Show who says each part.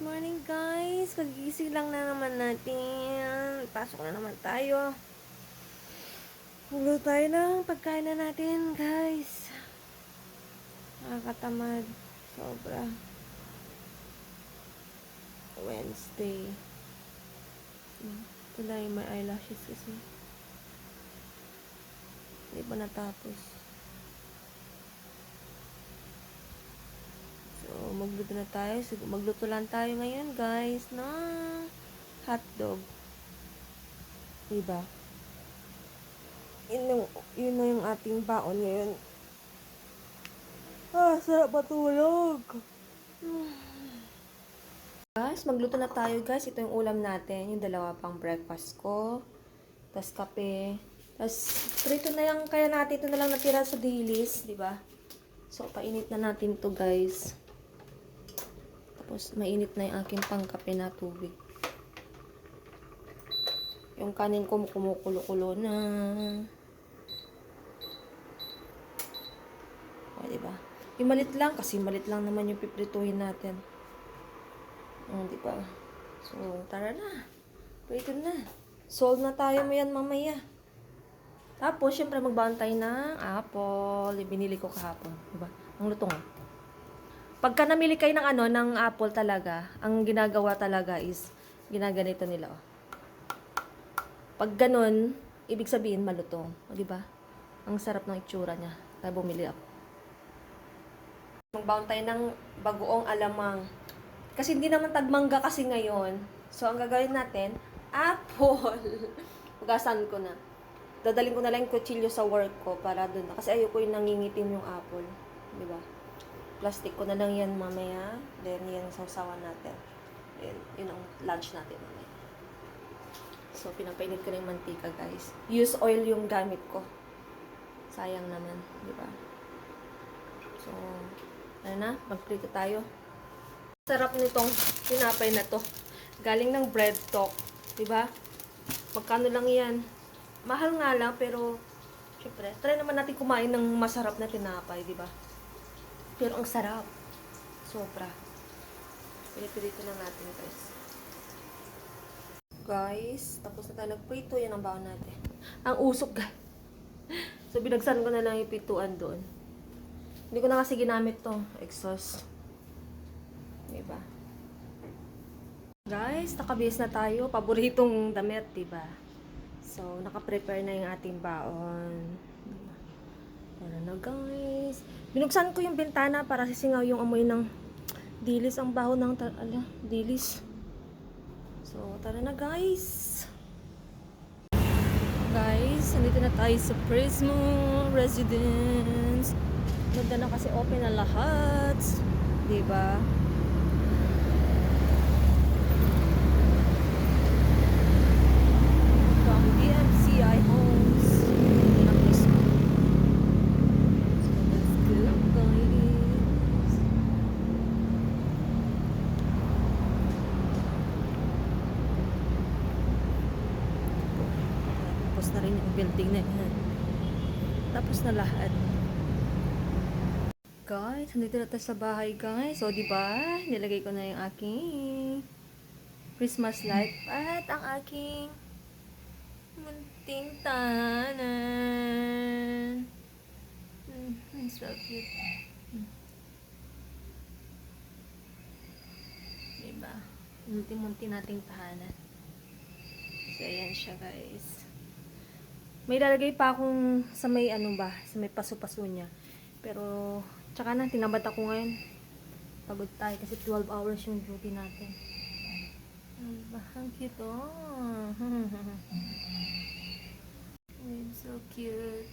Speaker 1: Morning guys! Kagigising lang na naman natin. Pasok na naman tayo. Hulo tayo ng pagkain na natin guys. Nakakatamad. Sobra. Wednesday. Ito lang yung may eyelashes kasi. Hindi pa natapos. So, magluto na tayo. Magluto lang tayo ngayon guys ng hotdog. Diba? Yun na yung ating baon ngayon. Sarap matulog. Guys, magluto na tayo guys. Ito yung ulam natin. Yung dalawa pang breakfast ko. Tapos kape. Tapos prito na lang kaya natin. Ito na lang natira sa dilis. Diba? So, painit na natin to guys. Tapos, mainit na yung aking pangkape na tubig. Yung kanin ko kumukulo-kulo na. O, diba? Yung malit lang, kasi malit lang naman yung piprituhin natin. O, diba? So, tara na. Prito na. Solve na tayo mayan mamaya. Tapos, syempre, magbaon tayo ng apple. Binili ko kahapon. Diba? Ang lutong. Pagka namili kayo ng ng apple talaga, ang ginagawa talaga is, ginaganito nila, oh. Pag ganun, ibig sabihin malutong. O, diba? Ang sarap ng itsura niya. Kaya bumili ako. Magbaon tayo ng bagoong alamang. Kasi hindi naman tagmangga kasi ngayon. So, ang gagawin natin, apple. Hugasan ko na. Dadaling ko na lang yung kutsilyo sa work ko para doon. Kasi ayoko yung nangingitim yung apple. Diba? Plastic ko na lang yan mamaya. Then, yan sausawan natin. Yun ang lunch natin mamaya. So, pinapainit ko na yung mantika, guys. Use oil yung gamit ko. Sayang naman, di ba? So, ano na? Magprito tayo. Sarap nitong tinapay na to. Galing ng bread talk. Di ba? Magkano lang yan? Mahal nga lang, pero syempre, try naman natin kumain ng masarap na tinapay, di ba? Pero ang sarap. Sobra. Pinipilito na natin, guys. Guys, tapos na tayo nagprito. Yan ang baon natin. Ang usok, guys. So, binagsan ko na lang yung pituan doon. Hindi ko na kasi ginamit to exhaust. Diba? Guys, nakabihis na tayo. Paboritong damit, diba? So, nakaprepare na yung ating baon. Tara na, guys. Binuksan ko yung bintana para sisingaw yung amoy ng dilis. Ang baho ng dilis. So, tara na guys. Guys, nandito na tayo sa Prismo Residence. Ganda na kasi open na lahat. Diba? From DMCI Homes. Ito na Prismo. So, let's go guys. Tapos na rin yung building na yan. Tapos na lahat. Guys, nandito na tayo sa bahay guys. So, diba? Nilagay ko na yung aking Christmas light at ang aking munting tahanan. So cute. Diba? Munting-munting nating tahanan. So, ayan siya guys. May lalagay pa akong sa may sa may paso-paso niya. Pero, tsaka na, tinabad ako ngayon. Pagod tayo kasi 12 hours yung duty natin. Ang cute, oh. It's so cute.